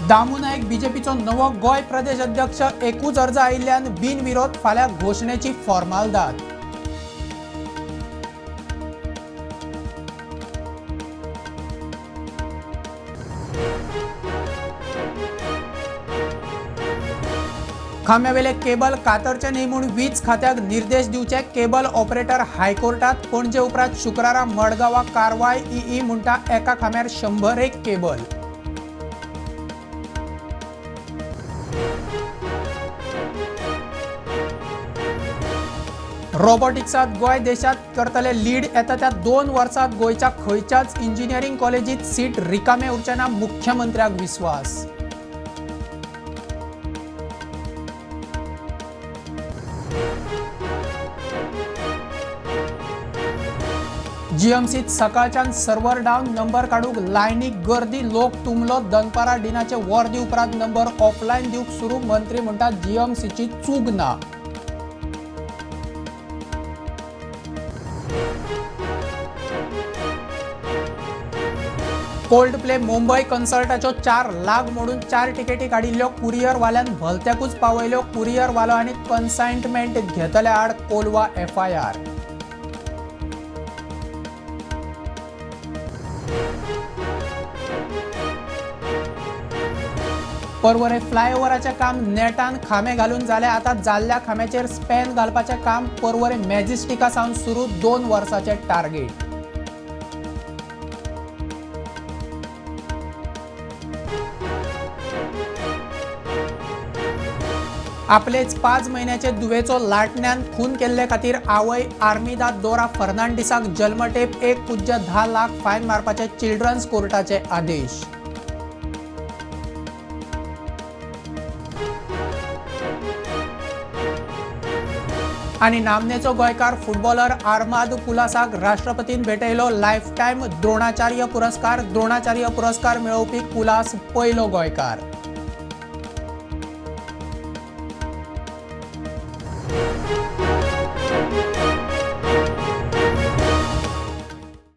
दामू नायक बीजेपीचो नवो गोय प्रदेश अध्यक्ष एकूच अर्ज आयिल्ल्यान बिनविरोध फाल्यां घोषणेची फॉर्मालदाद। खांब्यावेले केबल कातरचे न्ही म्हूण वीज खात्याक निर्देश दिवचे केबल ऑपरेटर हायकोर्टात। पणजे उपरांत शुक्रारा मडगांवां कारवाय ई म्हणटा एका खांब्यार 101 केबल। रोबोटिक्सात गोय देशात करतले लीड। येता त्या 2 वर्सांत गोयच्या खंयच्याच इंजिनियरिंग कॉलेजीत सीट रिकामे उरचे ना, मुख्यमंत्र्याक विस्वास। जीएमसीत सकाळच्यान सर्व्हर डावन, नंबर काडूंक लायनीक गर्दी, लोक तुंबलो। दनपारा डिनाचे वर्दी उपरांत नंबर ऑफलायन दिवंक सुरू। मंत्री म्हणटात जीएमसीची चूक ना। कोल्ड प्ले मुंबई कन्सर्टाच्यो 4 लाख मोडून 4 तिकेटी काडिल्ल्यो कुरियरवाल्यान भलत्याकूच पावयल्यो। कुरियरवालो आनी कन्सायनमेंट घेतल्या आड कोलवा एफआयआर। पर्वरे फ्लायओव्हराचें काम नेटान खांबे घालून जाले। आतां जाल्ल्या खांब्याचेर स्पॅन घालपाचें काम पर्वरे मॅजेस्टिका सावन सुरू। 2 वर्सांचें टार्गेट। आपलेच 5 म्हयन्याचे दुवेचो लाटण्यान खून केल्ले खातीर आवय आर्मिदा दोरा फर्नांडिसाक जल्मटेप 1.10 लाख फायन मारपाचे चिल्ड्रन्स कोर्टाचे आदेश। आनी नामनेचो गोंयकार फुटबॉलर आर्माद पुलासाक राष्ट्रपतीन भेटयलो लायफ टायम द्रोणाचार्य पुरस्कार। द्रोणाचार्य पुरस्कार मेळोवपी पुलास पयलो गोंयकार।